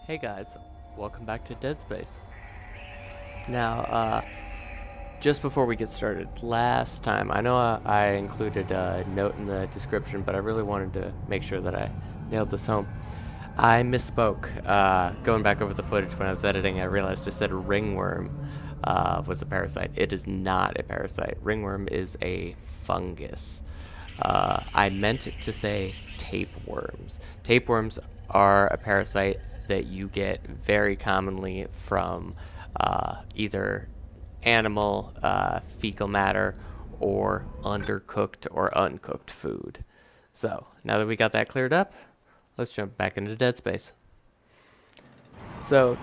Hey guys, welcome back to Dead Space. Now, just before we get started, last time, I know I included a note in the description, but I really wanted to make sure that I nailed this home. I misspoke. Going back over the footage when I was editing, I realized I said ringworm was a parasite. It is not a parasite. Ringworm is a fungus. I meant to say tapeworms. Tapeworms are a parasite that you get very commonly from either animal fecal matter or undercooked or uncooked food. So, now that we got that cleared up, let's jump back into Dead Space. So,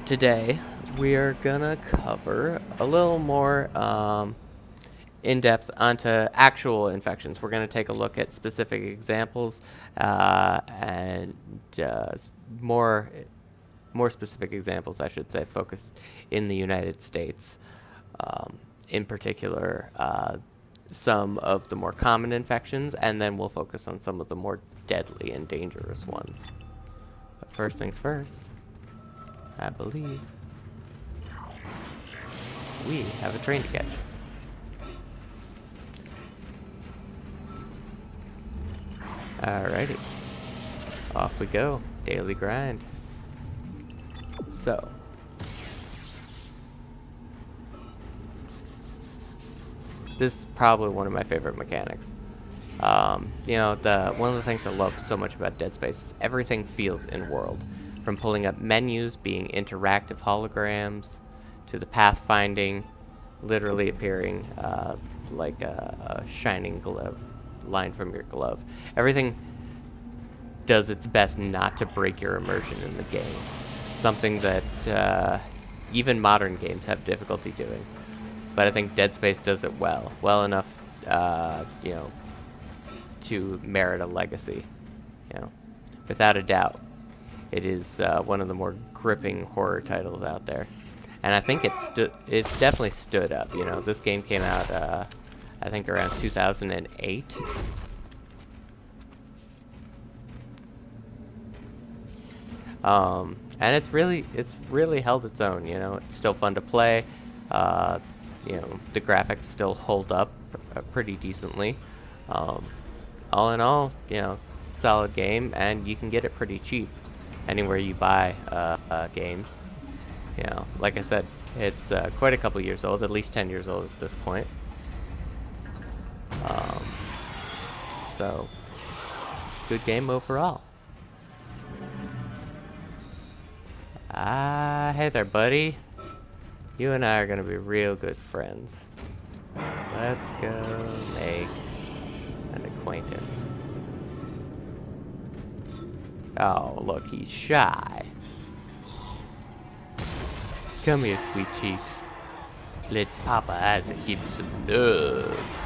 today we are gonna cover a little more in depth onto actual infections. We're going to take a look at specific examples and more specific examples, I should say, focused in the United States. In particular, some of the more common infections, and then we'll focus on some of the more deadly and dangerous ones. But first things first, I believe we have a train to catch. Alrighty, off we go. Daily grind. So, this is probably one of my favorite mechanics. You know, one of the things I love so much about Dead Space is everything feels in-world. From pulling up menus, being interactive holograms, to the pathfinding, literally appearing like a shining glove line from your glove. Everything does its best not to break your immersion in the game. Something that even modern games have difficulty doing. But I think Dead Space does it well enough, you know, to merit a legacy. You know, without a doubt, it is one of the more gripping horror titles out there, and I think it's definitely stood up. You know, this game came out, I think around 2008. And it's really held its own. You know, it's still fun to play. You know, the graphics still hold up pretty decently. All in all, you know, solid game, and you can get it pretty cheap anywhere you buy games. You know, like I said, it's quite a couple years old, at least 10 years old at this point. So, good game overall. Hey there, buddy. You and I are gonna be real good friends. Let's go make an acquaintance. Oh, look, he's shy. Come here, sweet cheeks. Let Papa Isaac give you some love.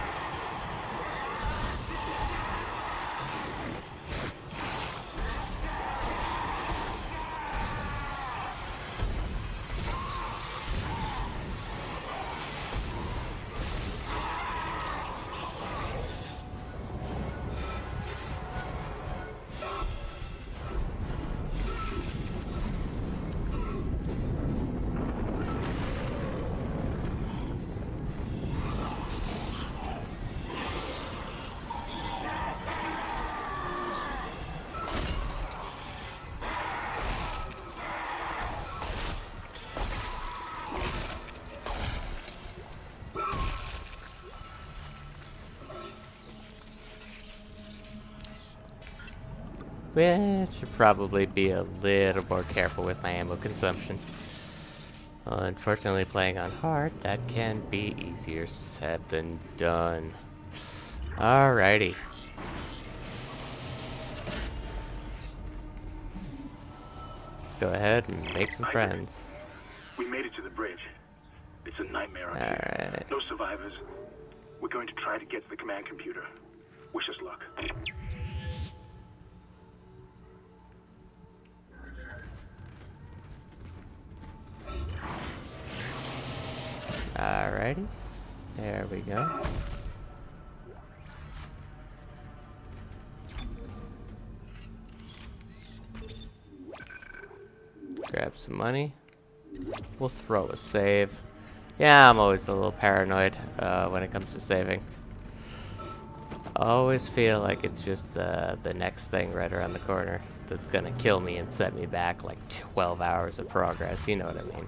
Well, should probably be a little more careful with my ammo consumption. Unfortunately, playing on hard, that can be easier said than done. Alrighty. Let's go ahead and make some friends. We made it to the bridge. It's a nightmare up here. Alright. No survivors. We're going to try to get to the command computer. Wish us luck. Alrighty. There we go. grab some money. We'll throw a save. Yeah, I'm always a little paranoid when it comes to saving. I always feel like it's just the next thing right around the corner that's gonna kill me and set me back like 12 hours of progress. You know what I mean?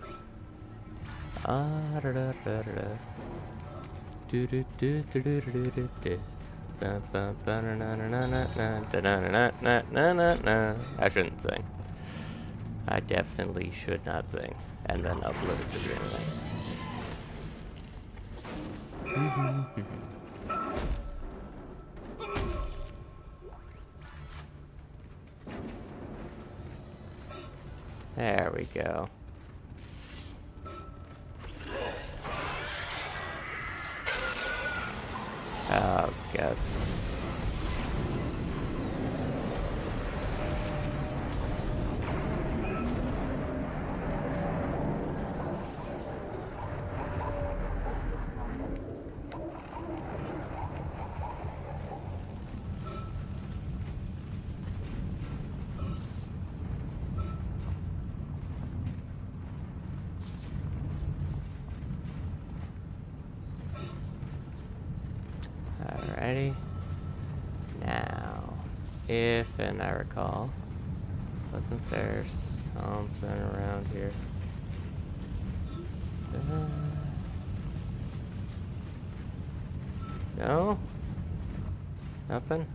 I shouldn't sing. I definitely should not sing. And then upload it to GamerGuy. There we go. Oh, God. Alrighty. Now, if, and I recall, wasn't there something around here? No? Nothing?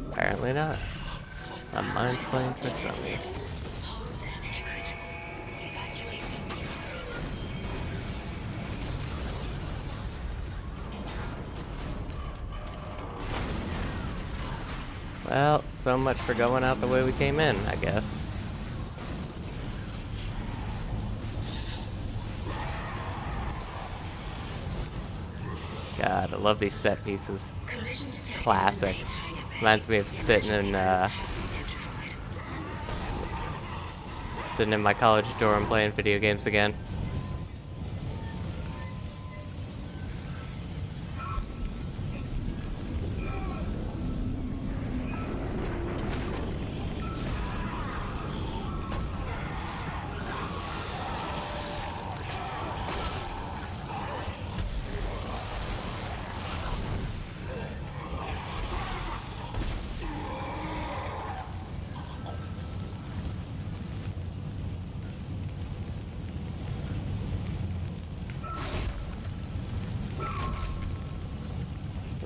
Apparently not. My mind's playing tricks on me. Well, so much for going out the way we came in, I guess. God, I love these set pieces. Classic. Reminds me of sitting in my college dorm playing video games again.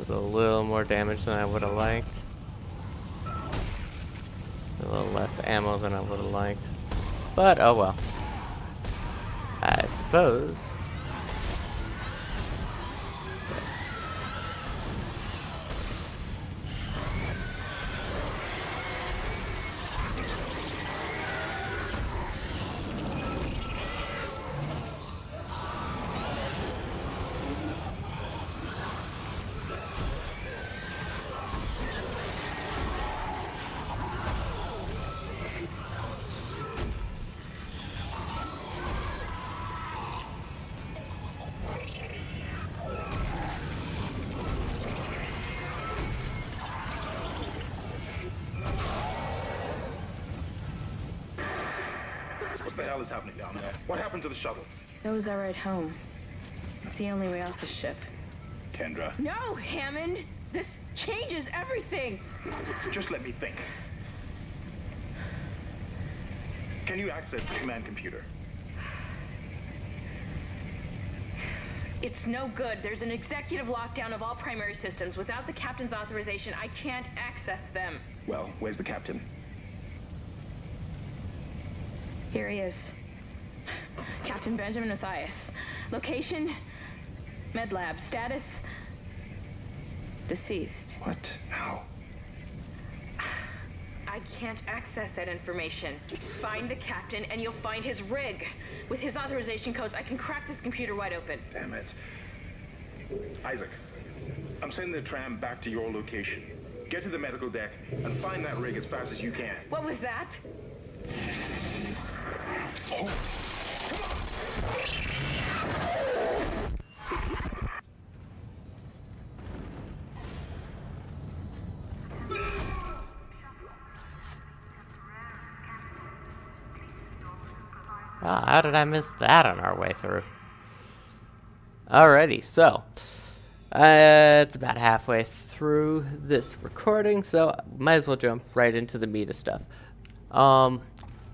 A little more damage than I would have liked. A little less ammo than I would have liked. But, oh well. I suppose. What the hell is happening down there? What happened to the shuttle? That was our ride home. It's the only way off the ship. Kendra, No, Hammond! This changes everything! just let me think. Can you access the command computer? It's no good. There's an executive lockdown of all primary systems. Without the captain's authorization, I can't access them. Well, where's the captain? Here he is. Captain Benjamin Matthias. Location? Med lab. Status? Deceased. What? How? I can't access that information. Find the captain and you'll find his rig. With his authorization codes, I can crack this computer wide open. Damn it. Isaac, I'm sending the tram back to your location. Get to the medical deck and find that rig as fast as you can. What was that? Oh, come on! Ah, how did I miss that on our way through? Alrighty, so it's about halfway through this recording, so might as well jump right into the meat of stuff.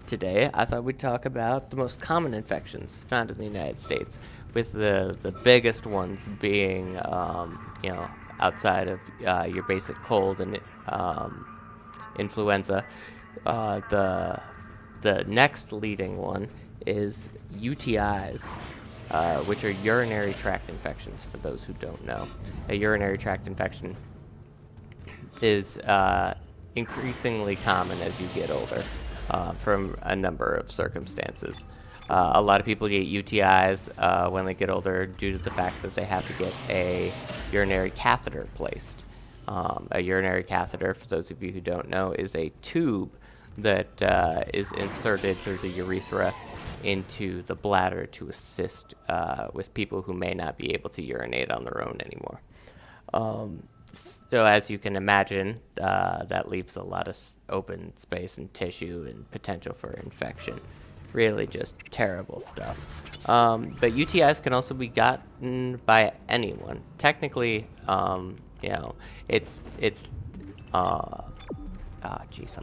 Today I thought we'd talk about the most common infections found in the United States, with the biggest ones being, outside of your basic cold and influenza. The next leading one is UTIs, which are urinary tract infections, for those who don't know. A urinary tract infection is increasingly common as you get older, from a number of circumstances. A lot of people get UTIs when they get older due to the fact that they have to get a urinary catheter placed. A urinary catheter, for those of you who don't know, is a tube that is inserted through the urethra into the bladder to assist with people who may not be able to urinate on their own anymore. So as you can imagine, that leaves a lot of open space and tissue and potential for infection. Really just terrible stuff. But UTIs can also be gotten by anyone. Technically, I'm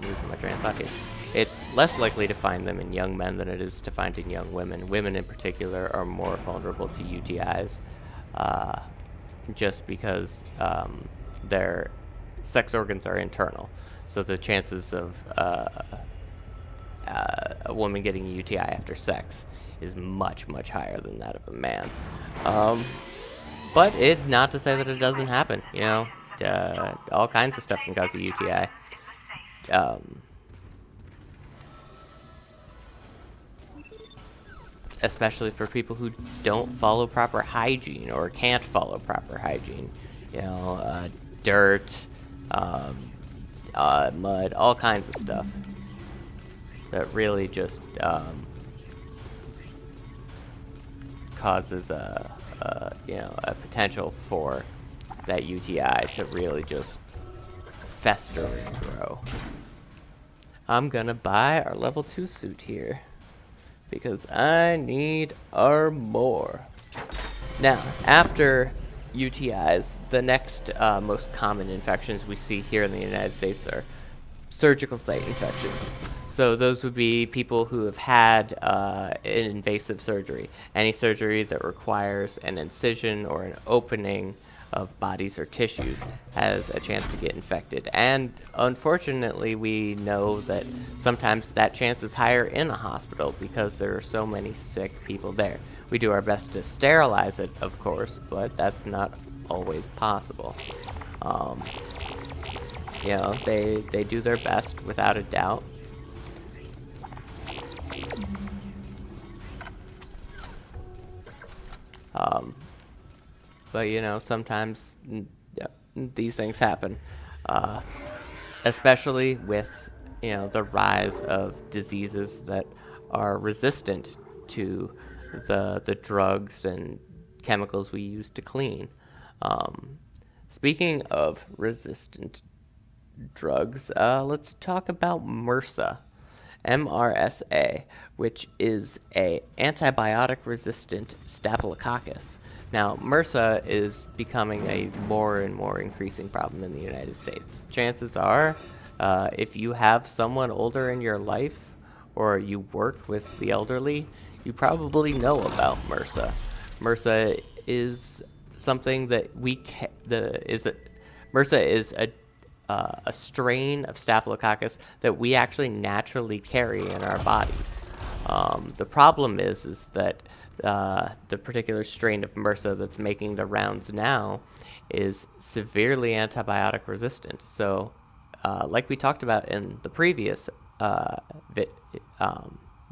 losing my train of thought here. It's less likely to find them in young men than it is to find in young women. Women in particular are more vulnerable to UTIs, just because their sex organs are internal. So the chances of a woman getting a UTI after sex is much, much higher than that of a man. But it not to say that it doesn't happen. All kinds of stuff can cause a UTI. Especially for people who don't follow proper hygiene or can't follow proper hygiene. Dirt, mud, all kinds of stuff that really just causes a potential for that UTI to really just fester and grow. I'm gonna buy our level 2 suit here because I need more. Now, after UTIs, the next most common infections we see here in the United States are surgical site infections. So those would be people who have had an invasive surgery. Any surgery that requires an incision or an opening of bodies or tissues has a chance to get infected. And unfortunately, we know that sometimes that chance is higher in a hospital because there are so many sick people there. We do our best to sterilize it, of course, but that's not always possible. They do their best, without a doubt. But sometimes these things happen, especially with the rise of diseases that are resistant to the drugs and chemicals we use to clean. Speaking of resistant drugs, let's talk about MRSA. MRSA, which is a antibiotic-resistant staphylococcus. Now, MRSA is becoming a more and more increasing problem in the United States. Chances are, if you have someone older in your life or you work with the elderly, you probably know about MRSA. MRSA is something that MRSA is a strain of Staphylococcus that we actually naturally carry in our bodies. The problem is that the particular strain of MRSA that's making the rounds now is severely antibiotic resistant. So, like we talked about in the previous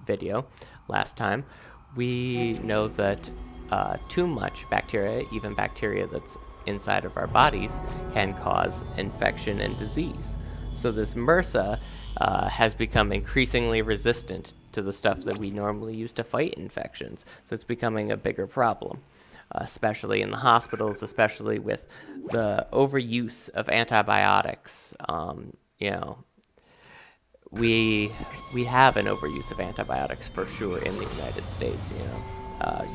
video last time, we know that too much bacteria, even bacteria that's inside of our bodies, can cause infection and disease. So this MRSA has become increasingly resistant to the stuff that we normally use to fight infections. So it's becoming a bigger problem, especially in the hospitals, especially with the overuse of antibiotics. we have an overuse of antibiotics for sure in the United States. You know,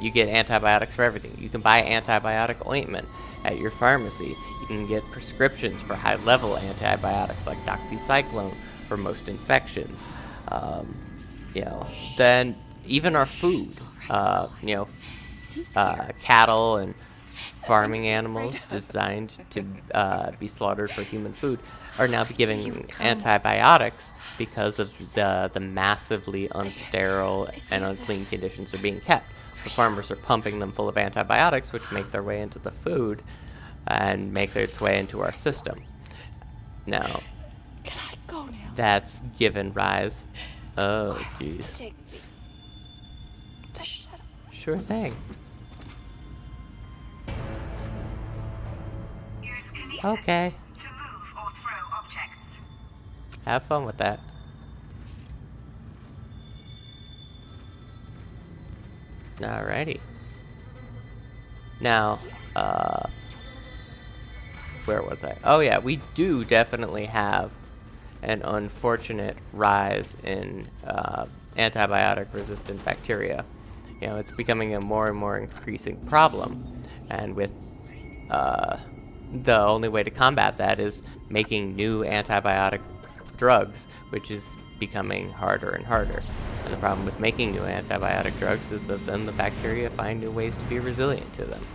you get antibiotics for everything. You can buy antibiotic ointment at your pharmacy. You can get prescriptions for high-level antibiotics like doxycycline for most infections. You know, then even our food. You know, cattle and farming animals designed to be slaughtered for human food are now given antibiotics because of the massively unsterile and unclean conditions they're being kept. So farmers are pumping them full of antibiotics, which make their way into the food and make its way into our system. Now, Can I go now? that's given rise. Oh, jeez. Take me. Just shut up. Sure thing. Okay. To move or throw objects. Have fun with that. Alrighty. Now, where was I? Oh yeah, we do definitely have an unfortunate rise in antibiotic-resistant bacteria. You know, it's becoming a more and more increasing problem, and with the only way to combat that is making new antibiotic drugs, which is becoming harder and harder. And the problem with making new antibiotic drugs is that then the bacteria find new ways to be resilient to them.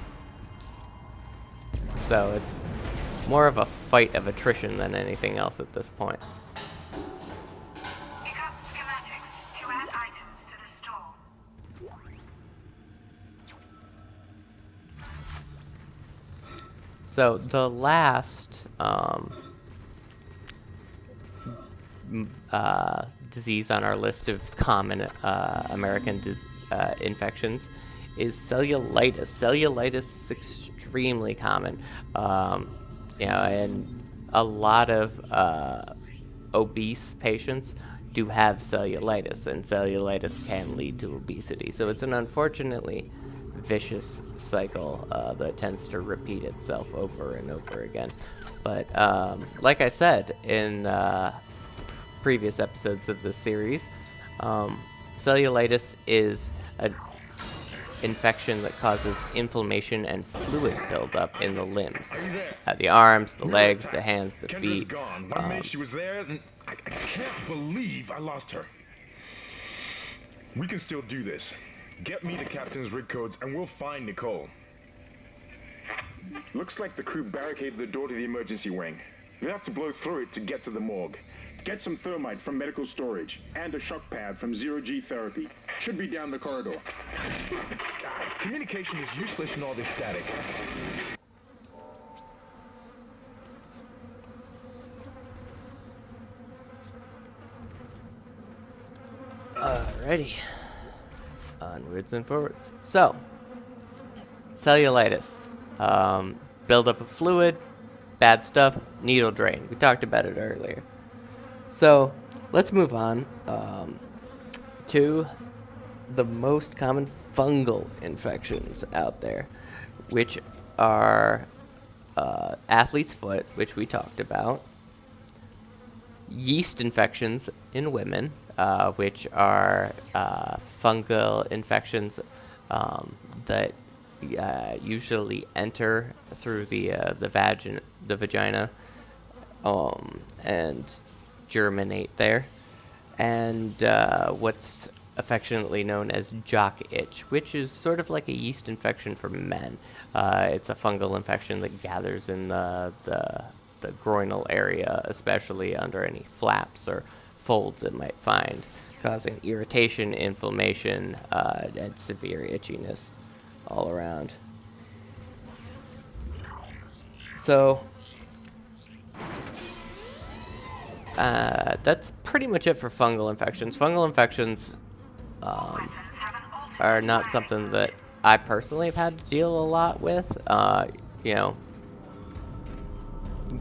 So it's more of a fight of attrition than anything else at this point. Pick up schematics to add items to the store. So the last disease on our list of common American infections is cellulitis. Cellulitis is extremely common, you know, and a lot of obese patients do have cellulitis, and cellulitis can lead to obesity. So it's an unfortunately vicious cycle that tends to repeat itself over and over again. But like I said in previous episodes of this series, cellulitis is an infection that causes inflammation and fluid buildup in the limbs. The arms, the legs, the hands, the Kendra's feet. gone. One minute she was there, and I can't believe I lost her. We can still do this. Get me the captain's rig codes, and we'll find Nicole. Looks like the crew barricaded the door to the emergency wing. We'll have to blow through it to get to the morgue. Get some thermite from medical storage, and a shock pad from zero-G therapy. Should be down the corridor. Communication is useless in all this static. Alrighty. Onwards and forwards. So, cellulitis. Buildup of fluid, bad stuff, needle drain. We talked about it earlier. So, let's move on to the most common fungal infections out there, which are athlete's foot, which we talked about, yeast infections in women, which are fungal infections that usually enter through the vagina and germinate there, and what's affectionately known as jock itch, which is sort of like a yeast infection for men. It's a fungal infection that gathers in the groinal area, especially under any flaps or folds it might find, causing irritation, inflammation, and severe itchiness all around. So that's pretty much it for fungal infections. Fungal infections are not something that I personally have had to deal a lot with, you know,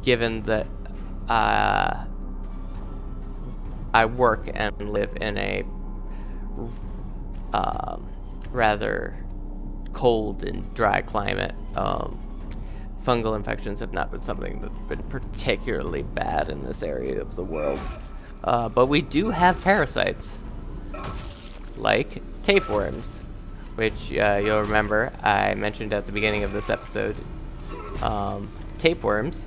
given that I work and live in a rather cold and dry climate. Fungal infections have not been something that's been particularly bad in this area of the world. But we do have parasites, like tapeworms, which you'll remember I mentioned at the beginning of this episode. Tapeworms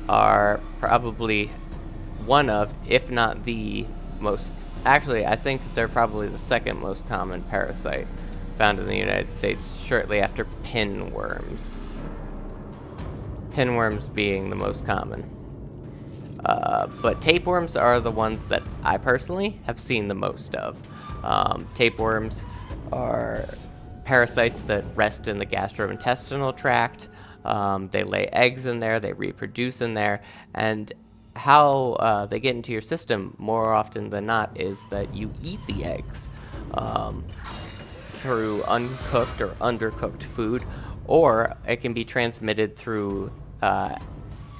are probably one of, if not the most, actually I think they're probably the second most common parasite found in the United States, shortly after pinworms. Pinworms being the most common. But tapeworms are the ones that I personally have seen the most of. Tapeworms are parasites that rest in the gastrointestinal tract. They lay eggs in there, they reproduce in there, and how they get into your system more often than not is that you eat the eggs through uncooked or undercooked food, or it can be transmitted through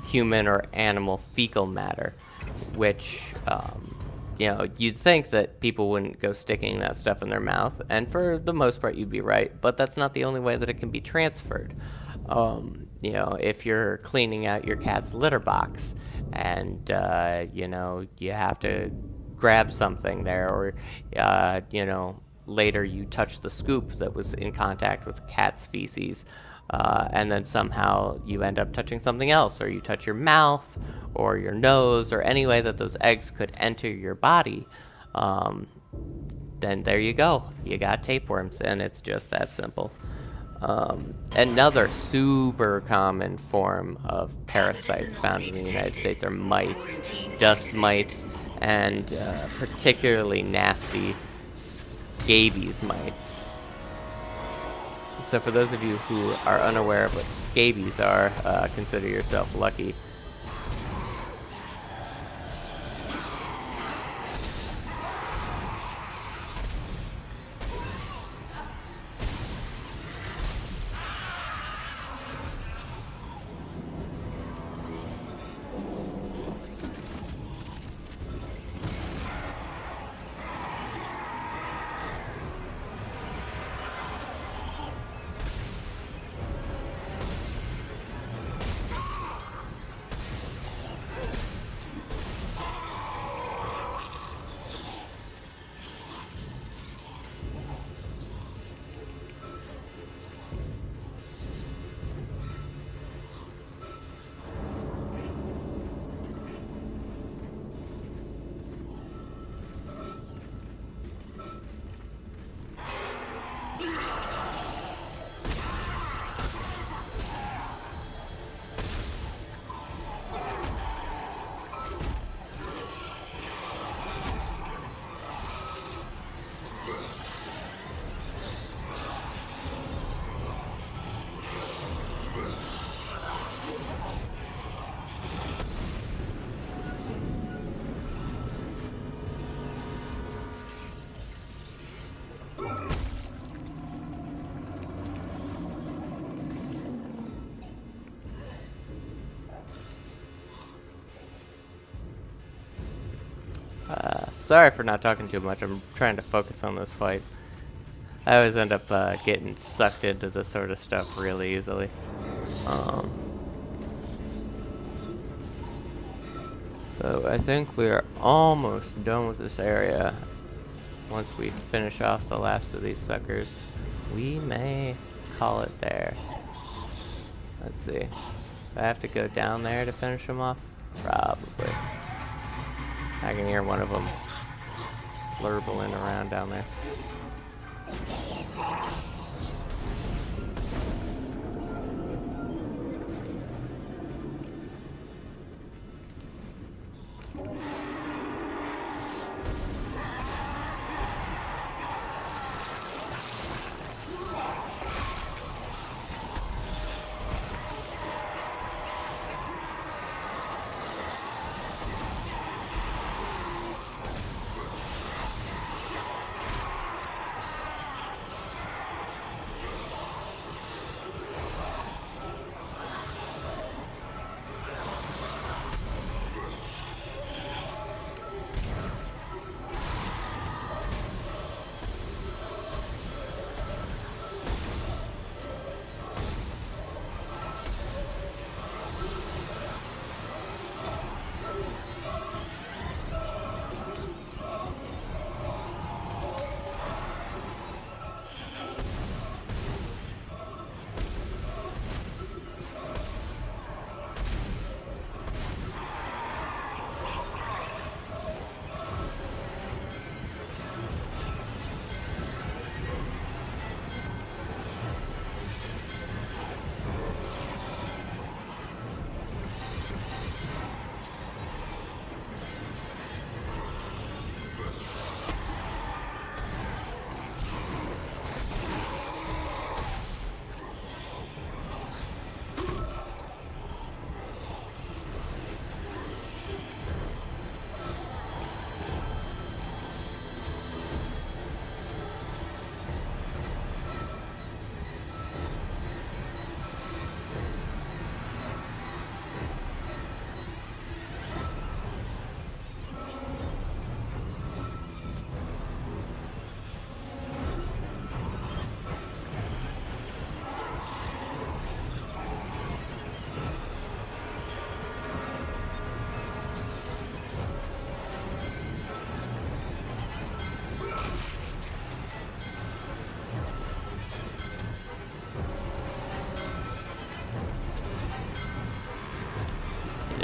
human or animal fecal matter, which you'd think that people wouldn't go sticking that stuff in their mouth, and for the most part you'd be right, but that's not the only way that it can be transferred. If you're cleaning out your cat's litter box and you have to grab something there, or later you touch the scoop that was in contact with the cat's feces, and then somehow you end up touching something else, or you touch your mouth or your nose, or any way that those eggs could enter your body, then there you go. You got tapeworms, and it's just that simple. Another super common form of parasites found in the United States are mites, dust mites, and particularly nasty scabies mites. So for those of you who are unaware of what scabies are, consider yourself lucky. Sorry for not talking too much. I'm trying to focus on this fight. I always end up getting sucked into this sort of stuff really easily. So I think we are almost done with this area. Once we finish off the last of these suckers, we may call it there. Let's see. Do I have to go down there to finish them off? Probably. I can hear one of them slurpling around down there.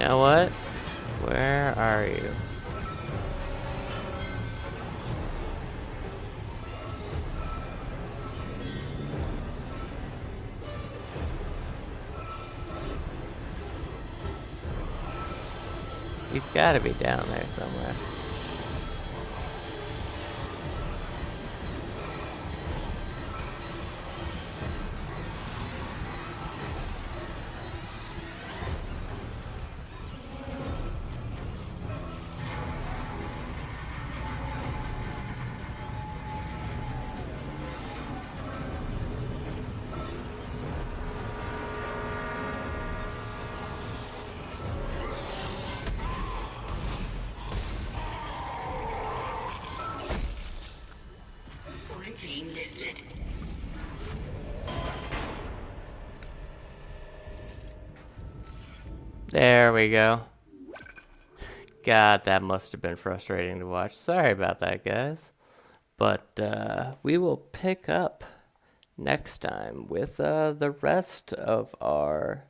know what? Where are you? He's gotta be down there somewhere. Quarantine listed. There we go. God, that must have been frustrating to watch. Sorry about that, guys. But we will pick up next time with the rest of our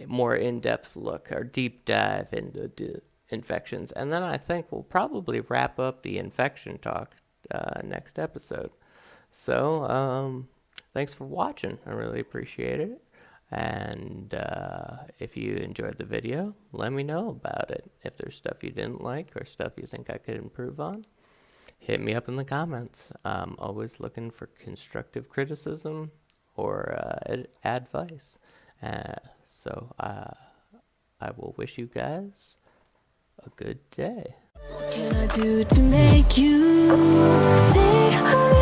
more in-depth look, our deep dive into infections. And then I think we'll probably wrap up the infection talk next episode. So, thanks for watching. I really appreciate it. And if you enjoyed the video, let me know about it. If there's stuff you didn't like or stuff you think I could improve on, hit me up in the comments. I'm always looking for constructive criticism or advice. So I will wish you guys a good day. What can I do to make you think